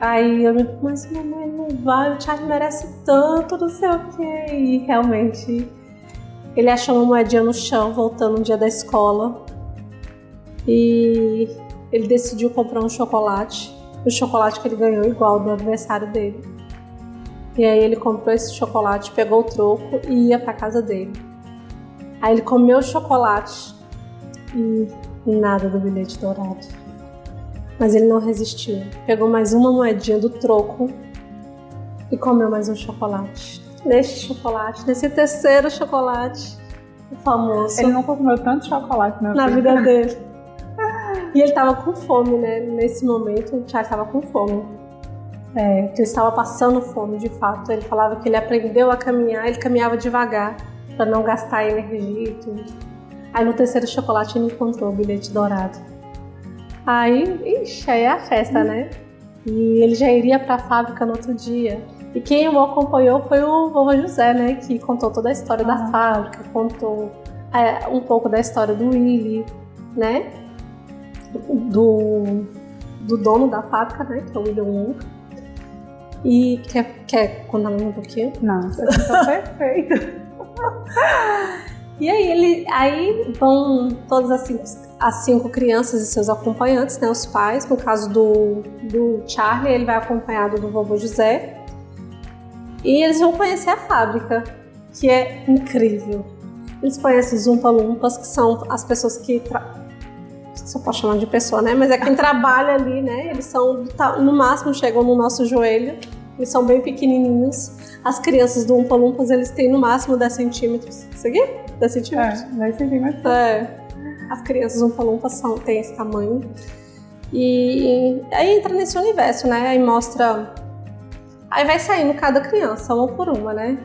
Aí eu me falei, mas mamãe, não vai, o Charlie merece tanto, não sei o quê. E realmente, ele achou uma moedinha no chão, voltando um dia da escola. E ele decidiu comprar um chocolate. O chocolate que ele ganhou igual do aniversário dele. E aí ele comprou esse chocolate, pegou o troco e ia pra casa dele. Aí ele comeu o chocolate e nada do bilhete dourado. Mas ele não resistiu. Pegou mais uma moedinha do troco e comeu mais um chocolate. Nesse terceiro chocolate, o famoso. Ele nunca comeu tanto chocolate na vida dele. E ele tava com fome, né? Nesse momento, o Charlie tava com fome. Ele estava passando fome, de fato. Ele falava que ele aprendeu a caminhar, ele caminhava devagar para não gastar energia e tudo. Aí no terceiro chocolate ele encontrou o bilhete dourado. Aí é a festa, né? E ele já iria para a fábrica no outro dia. E quem o acompanhou foi o vovô José, né? Que contou toda a história da fábrica, contou um pouco da história do Willy, né? Do dono da fábrica, né? Que é o Willy Wonka. E quer contar um pouquinho? Não, isso aqui tá perfeito. E aí vão todas as cinco crianças e seus acompanhantes, né, os pais. No caso do Charlie, ele vai acompanhado do vovô José. E eles vão conhecer a fábrica, que é incrível. Eles conhecem os Umpa-Lumpas, que são as pessoas que... Só posso chamar de pessoa, né? Mas é quem trabalha ali, né? Eles são, no máximo, chegam no nosso joelho. Eles são bem pequenininhos. As crianças do Umpa-Lumpas, eles têm no máximo 10 centímetros. Isso aqui? 10 centímetros? 10 centímetros. As crianças Umpa-Lumpas têm esse tamanho. E aí entra nesse universo, né? Aí mostra... Aí vai saindo cada criança, uma por uma, né?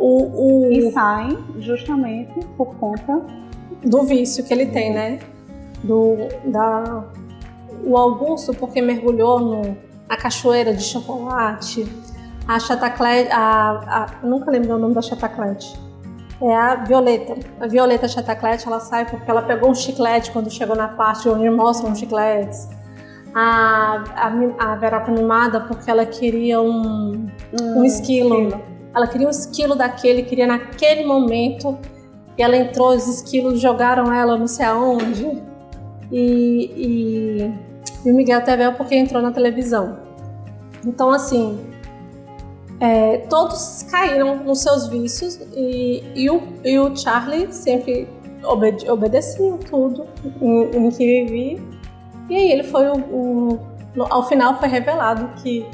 E saem justamente por conta... do vício que ele tem, né? O Augusto, porque mergulhou na cachoeira de chocolate. A Chataclete, nunca lembro o nome da Chataclete. É a Violeta. A Violeta Chataclete, ela sai porque ela pegou um chiclete quando chegou na parte onde mostram os chicletes. A Veroca Mimada, porque ela queria um esquilo. Ela queria um esquilo daquele, queria naquele momento. E ela entrou, os esquilos jogaram ela não sei aonde. E o Miguel Tevel porque entrou na televisão. Então, assim, todos caíram nos seus vícios e o Charlie sempre obedecia tudo em que vivia. E aí ele foi ao final foi revelado que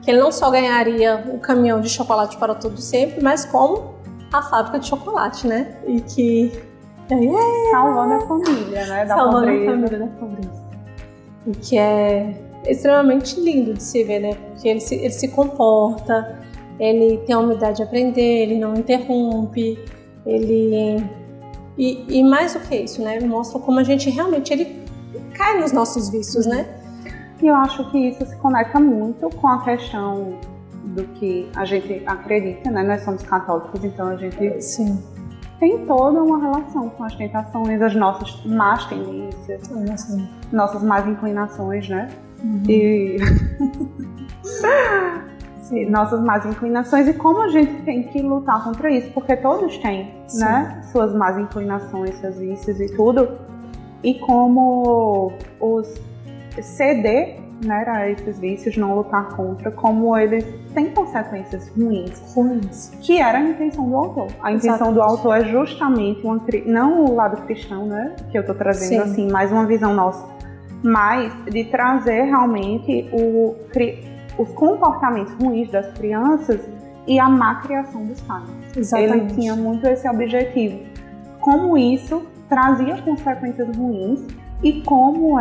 ele não só ganharia o caminhão de chocolate para todo sempre, mas como a fábrica de chocolate, né? E que... salvando a família, né? Salvando a família da pobreza. E que é extremamente lindo de se ver, né? Porque ele se comporta, ele tem a humildade de aprender, ele não interrompe, e mais do que isso, né? Mostra como a gente realmente ele cai nos nossos vícios, né? E eu acho que isso se conecta muito com a questão do que a gente acredita, né? Nós somos católicos, então a gente Sim. tem toda uma relação com as tentações, as nossas más tendências, nossas más inclinações, né? Uhum. E Sim, nossas más inclinações e como a gente tem que lutar contra isso, porque todos têm, Sim. né? Suas más inclinações, seus vícios e tudo. E como ceder, né, a esses vícios, não lutar contra, como eles têm consequências ruins, que era a intenção do autor. A intenção do autor é justamente não o lado cristão, né, que eu estou trazendo Sim. assim, mais uma visão nossa, mas de trazer realmente os comportamentos ruins das crianças e a má criação dos pais. Exatamente. Ele tinha muito esse objetivo. Como isso trazia consequências ruins e como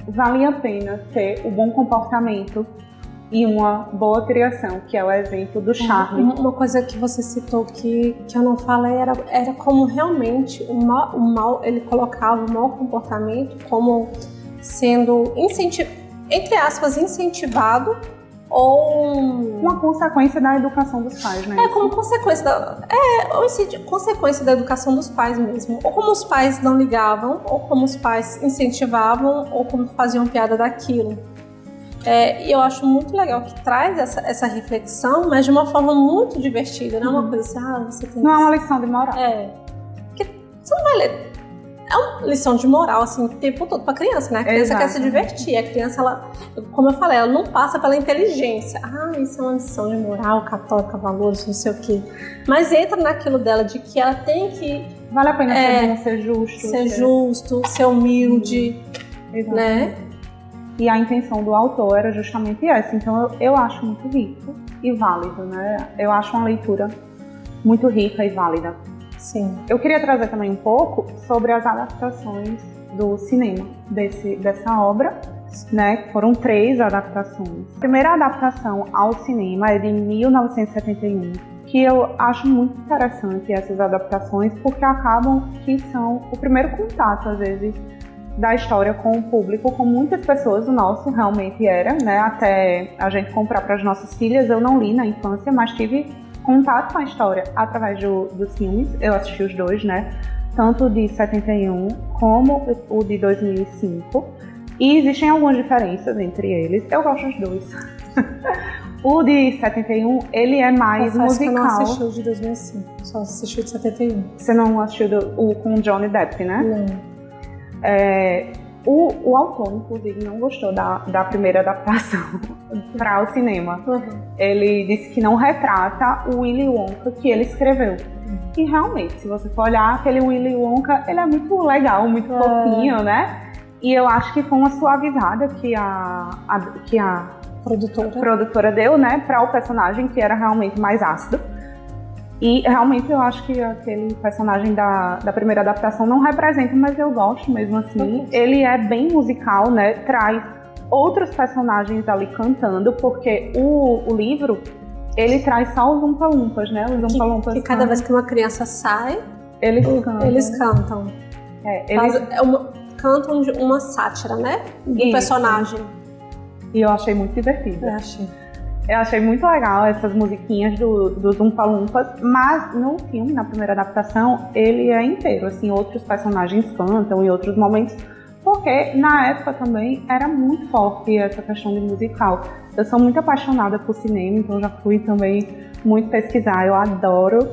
valia a pena ter o bom comportamento e uma boa criação, que é o exemplo do charme. Uma coisa que você citou que eu não falei era como realmente o mal, ele colocava o mau comportamento como sendo, entre aspas, incentivado ou uma consequência da educação dos pais, né? Como consequência consequência da educação dos pais mesmo. Ou como os pais não ligavam, ou como os pais incentivavam, ou como faziam piada daquilo. E eu acho muito legal que traz essa reflexão, mas de uma forma muito divertida, não é uma coisa assim, você tem não é uma lição de moral. Porque você não vai ler. É uma lição de moral, assim, o tempo todo pra criança, né? A criança quer se divertir. A criança, ela, como eu falei, ela não passa pela inteligência. Isso é uma lição de moral, católica, valores, não sei o quê. Mas entra naquilo dela de que ela tem que... Vale a pena ser bom, ser justo. Ser justo, ser humilde, né? E a intenção do autor era justamente essa. Então eu acho muito rico e válido, né? Eu acho uma leitura muito rica e válida. Sim. Eu queria trazer também um pouco sobre as adaptações do cinema dessa obra, né? Foram 3 adaptações. A primeira adaptação ao cinema é de 1971, que eu acho muito interessante essas adaptações, porque acabam que são o primeiro contato, às vezes, da história com o público, com muitas pessoas. O nosso realmente era, né? Até a gente comprar para as nossas filhas, eu não li na infância, mas tive contato com a história através dos filmes. Eu assisti os 2, né? Tanto o de 71 como o de 2005. E existem algumas diferenças entre eles. Eu gosto dos 2. O de 71, ele é mais musical. Eu não assisti o de 2005, só assisti o de 71. Você não assistiu o com o Johnny Depp, né? Não. O autor, inclusive, não gostou da primeira adaptação para o cinema. Ele disse que não retrata o Willy Wonka que ele escreveu. E realmente, se você for olhar, aquele Willy Wonka, ele é muito legal, muito fofinho, né? E eu acho que foi uma suavizada que a produtora deu, né, para o personagem, que era realmente mais ácido. E realmente eu acho que aquele personagem da primeira adaptação não representa, mas eu gosto mesmo assim. Ele é bem musical, né? Traz outros personagens ali cantando, porque o livro, ele traz só os Umpa-Lumpas, né? Os Umpa-Lumpas. Que cada vez que uma criança sai, eles cantam. Eles cantam. Cantam uma sátira, né? Do personagem. E eu achei muito divertido. Eu achei muito legal essas musiquinhas dos Umpa-Lumpas, mas no filme, na primeira adaptação, ele é inteiro, assim, outros personagens cantam em outros momentos, porque na época também era muito forte essa questão de musical. Eu sou muito apaixonada por cinema, então já fui também muito pesquisar, eu adoro,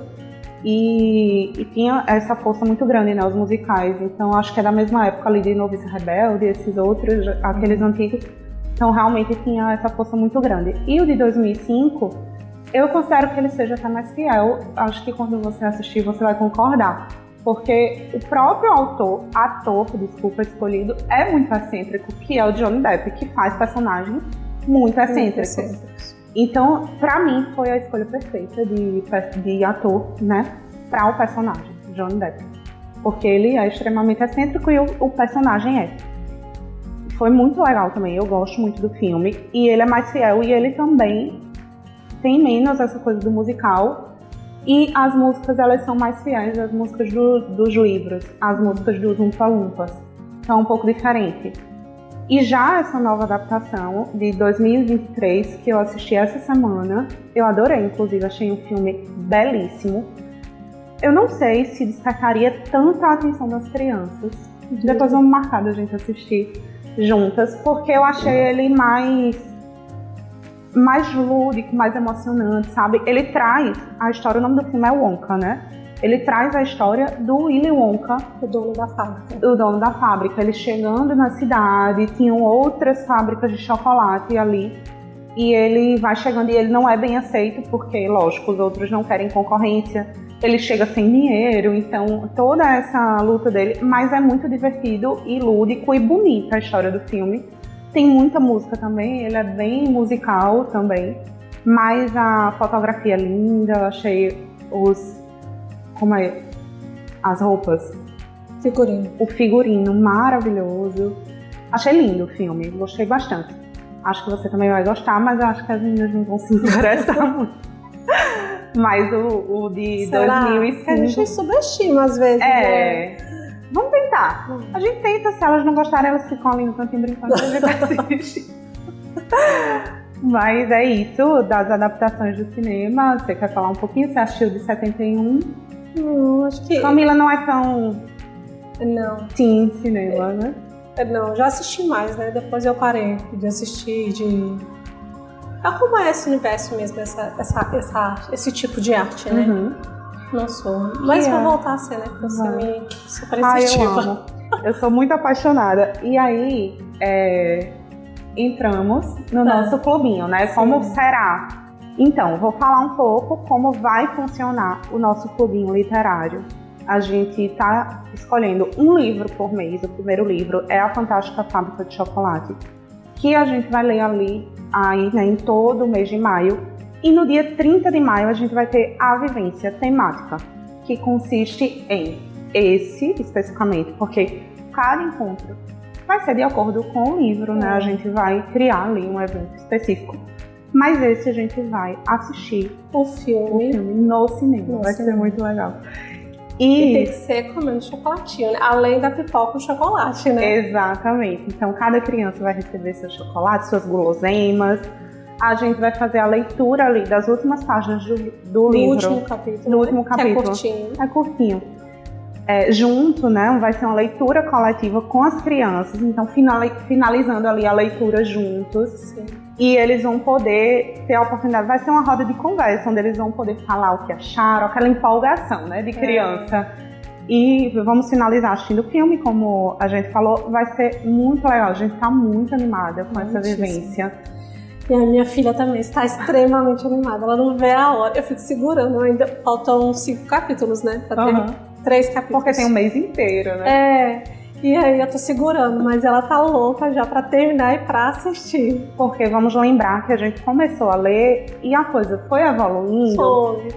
e tinha essa força muito grande, né, os musicais, então acho que é da mesma época ali de Noviça Rebelde, esses outros, aqueles antigos. Então, realmente tinha essa força muito grande. E o de 2005, eu considero que ele seja até mais fiel. Acho que quando você assistir, você vai concordar. Porque o próprio ator escolhido, é muito excêntrico, que é o Johnny Depp, que faz personagens muito excêntricos. Então, pra mim, foi a escolha perfeita de ator, né, para o personagem, Johnny Depp. Porque ele é extremamente excêntrico e o personagem é. Foi muito legal também, eu gosto muito do filme. E ele é mais fiel e ele também tem menos essa coisa do musical. E as músicas, elas são mais fiéis às músicas dos livros, as músicas dos Umpa-Lumpas. Então é um pouco diferente. E já essa nova adaptação de 2023, que eu assisti essa semana, eu adorei, inclusive, achei um filme belíssimo. Eu não sei se despertaria tanta atenção das crianças. Depois vamos marcar da gente assistir juntas, porque eu achei ele mais lúdico, mais emocionante, sabe? Ele traz a história, o nome do filme é Wonka, né? Ele traz a história do Willy Wonka, o dono da fábrica. O dono da fábrica. Ele chegando na cidade, tinham outras fábricas de chocolate ali, e ele vai chegando e ele não é bem aceito, porque, lógico, os outros não querem concorrência. Ele chega sem dinheiro, então toda essa luta dele, mas é muito divertido e lúdico e bonita a história do filme. Tem muita música também, ele é bem musical também, mas a fotografia é linda, eu achei as roupas, o figurino maravilhoso. Achei lindo o filme, gostei bastante. Acho que você também vai gostar, mas eu acho que as meninas não vão se interessar muito. Mas o de Será? 2005... Que a gente subestima às vezes, né? Vamos tentar. A gente tenta, se elas não gostarem, elas ficam ali no cantinho brincando, a gente assiste. Mas é isso, das adaptações do cinema. Você quer falar um pouquinho? Você assistiu de 71? Acho que... Camila não é tão... Não. Teen cinema, né? Não, já assisti mais, né? Depois eu parei de assistir, acompanhar esse universo mesmo, esse tipo de arte, né? Uhum. Não sou. Mas vou voltar a ser, né? Porque você me super eu amo. Eu sou muito apaixonada. E aí, entramos no nosso clubinho, né? Sim. Como será? Então, vou falar um pouco como vai funcionar o nosso clubinho literário. A gente está escolhendo um livro por mês. O primeiro livro é A Fantástica Fábrica de Chocolate, que a gente vai ler aí, né, em todo o mês de maio. E no dia 30 de maio a gente vai ter a vivência temática, que consiste em especificamente, porque cada encontro vai ser de acordo com o livro, né? A gente vai criar ali um evento específico. Mas esse a gente vai assistir o filme no cinema. Vai ser muito legal. E tem que ser comendo chocolatinho, né? Além da pipoca, o chocolate, né? Exatamente. Então, cada criança vai receber seu chocolate, suas guloseimas. A gente vai fazer a leitura ali das últimas páginas do livro. No último capítulo. No último capítulo. Que é curtinho. É curtinho. Junto, né? Vai ser uma leitura coletiva com as crianças. Então, finalizando ali a leitura juntos. Sim. E eles vão poder ter a oportunidade, vai ser uma roda de conversa, onde eles vão poder falar o que acharam, aquela empolgação, né, de criança. E vamos finalizar assistindo o filme, como a gente falou, vai ser muito legal, a gente está muito animada com essa vivência. E a minha filha também está extremamente animada, ela não vê a hora, eu fico segurando, ainda faltam 5 capítulos, né, pra ter 3 capítulos. Porque tem um mês inteiro, né? E aí eu tô segurando, mas ela tá louca já pra terminar e pra assistir. Porque vamos lembrar que a gente começou a ler e a coisa foi evoluindo. Foi.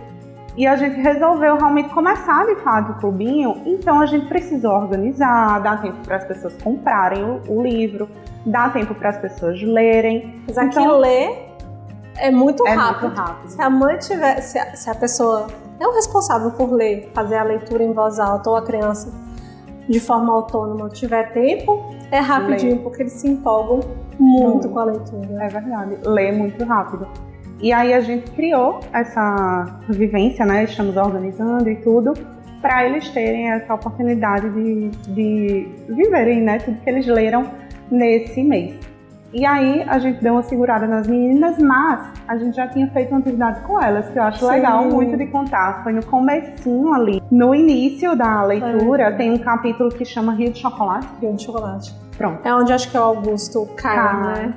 E a gente resolveu realmente começar de fato o clubinho, então a gente precisou organizar, dar tempo para as pessoas comprarem o livro, dar tempo para as pessoas lerem. Mas aqui ler é muito rápido. Muito rápido. Se a mãe tiver, se a pessoa é o responsável por ler, fazer a leitura em voz alta, ou a criança de forma autônoma tiver tempo, é rapidinho, porque eles se empolgam muito com a leitura. É verdade, lê muito rápido. E aí a gente criou essa vivência, né? Estamos organizando e tudo, para eles terem essa oportunidade de viverem, né? Tudo que eles leram nesse mês. E aí a gente deu uma segurada nas meninas, mas a gente já tinha feito uma atividade com elas, que eu acho legal muito de contar. Foi no comecinho ali. No início da leitura tem um capítulo que chama Rio de Chocolate. Rio de Chocolate. Pronto. É onde acho que é o Augusto cai, né?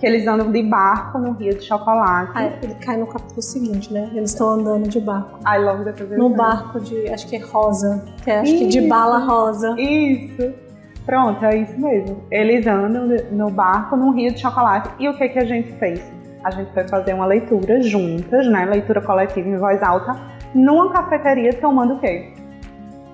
Que eles andam de barco no Rio de Chocolate. Ele cai no capítulo seguinte, né? Eles estão andando de barco. Logo depois no barco de, acho que é rosa. Que é, acho que de bala rosa. Isso. Pronto, é isso mesmo. Eles andam no barco num rio de chocolate. E o que a gente fez? A gente foi fazer uma leitura juntas, né? Leitura coletiva em voz alta, numa cafeteria tomando o quê?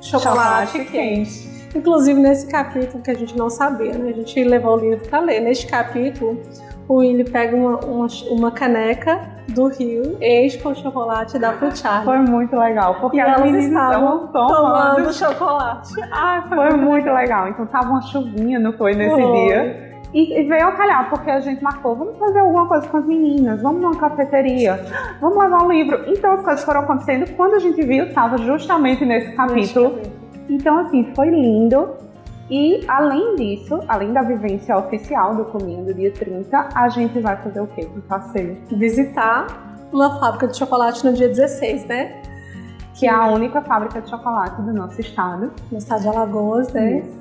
Chocolate quente. Inclusive nesse capítulo que a gente não sabia, né? A gente levou o livro para ler. Neste capítulo, o Willy pega uma caneca do rio, enche com chocolate e dá pro Charlie. Foi muito legal, porque e as elas meninas estavam tomando chocolate. Foi muito legal. Então tava uma chuvinha, não foi, nesse dia? E veio a calhar, porque a gente marcou, vamos fazer alguma coisa com as meninas, vamos numa cafeteria, vamos levar um livro. Então as coisas foram acontecendo, quando a gente viu, estava justamente nesse capítulo. Então assim, foi lindo. E além disso, além da vivência oficial do clubinho do dia 30, a gente vai fazer o quê? Um passeio. Visitar uma fábrica de chocolate no dia 16, né? Que é a única fábrica de chocolate do nosso estado. No estado de Alagoas, né? Isso.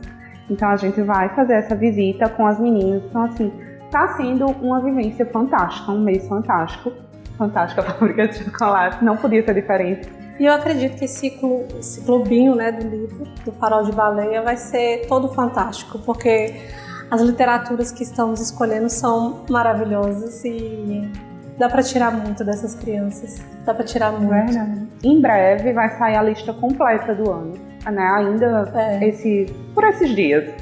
Então a gente vai fazer essa visita com as meninas. Então assim, tá sendo uma vivência fantástica, um mês fantástico. Fantástica fábrica de chocolate, não podia ser diferente. E eu acredito que esse clubinho, né, do livro, do Farol de Baleia, vai ser todo fantástico, porque as literaturas que estamos escolhendo são maravilhosas e dá para tirar muito dessas crianças. Dá para tirar muito. Verdade. Em breve vai sair a lista completa do ano, né? Ainda por esses dias.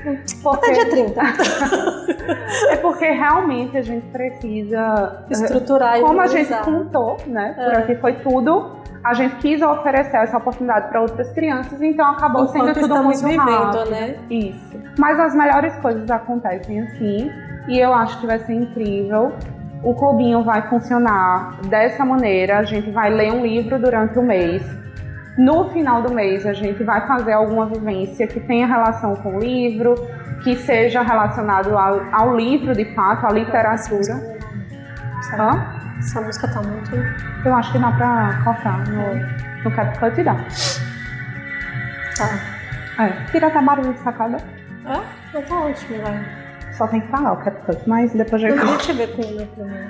Até dia 30. É porque realmente a gente precisa estruturar e como organizar. A gente contou, né? Por aqui foi tudo. A gente quis oferecer essa oportunidade para outras crianças, então acabou sendo tudo muito rápido. Né? Isso. Mas as melhores coisas acontecem assim, e eu acho que vai ser incrível. O clubinho vai funcionar dessa maneira, a gente vai ler um livro durante o mês. No final do mês, a gente vai fazer alguma vivência que tenha relação com o livro, que seja relacionado ao livro, de fato, à literatura. Essa música tá muito... Eu acho que dá pra cortar no CapCut e dá. Tá. Tira até barulho de sacada. Tá ótimo, vai. Só tem que pagar o CapCut, mas depois a gente... Deixa eu ver com ele primeiro.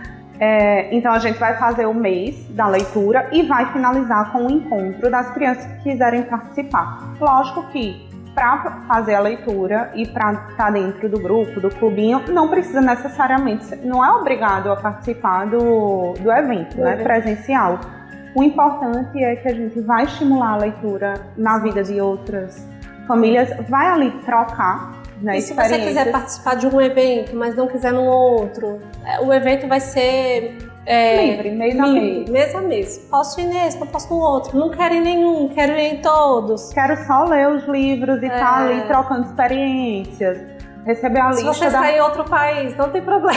Então a gente vai fazer o mês da leitura e vai finalizar com o encontro das crianças que quiserem participar. Lógico que para fazer a leitura e para estar dentro do grupo, do clubinho, não precisa necessariamente, não é obrigado a participar do evento, né, presencial. O importante é que a gente vai estimular a leitura na vida de outras famílias, vai ali trocar, né, e se você quiser participar de um evento, mas não quiser no outro, o evento vai ser livre, mês a mês. Mês a mês. Posso ir nesse, não posso no outro. Não quero ir em nenhum, quero ir em todos. Quero só ler os livros e estar ali trocando experiências. Receber a lista. Se você está em outro país, não tem problema.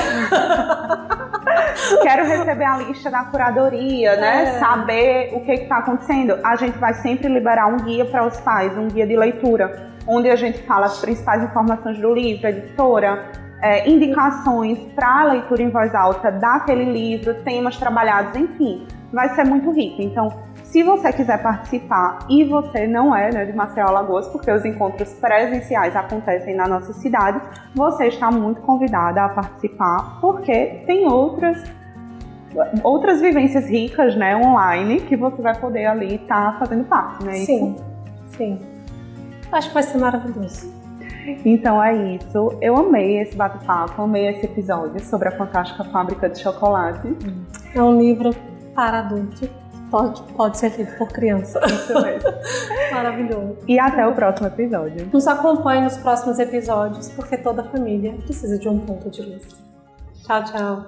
Quero receber a lista da curadoria, né? Saber o que está acontecendo. A gente vai sempre liberar um guia para os pais, um guia de leitura, onde a gente fala as principais informações do livro, editora, indicações para a leitura em voz alta daquele livro, temas trabalhados, enfim, vai ser muito rico. Então, se você quiser participar e você não é, né, de Maceió, Alagoas, porque os encontros presenciais acontecem na nossa cidade, você está muito convidada a participar, porque tem outras vivências ricas, né, online, que você vai poder ali estar fazendo parte, né? Sim, sim. Acho que vai ser maravilhoso. Então é isso. Eu amei esse bate-papo, amei esse episódio sobre a Fantástica Fábrica de Chocolate. É um livro para adulto. Pode ser lido por criança. Isso mesmo. Maravilhoso. E até o próximo episódio. Nos acompanhe nos próximos episódios, porque toda família precisa de um ponto de luz. Tchau, tchau.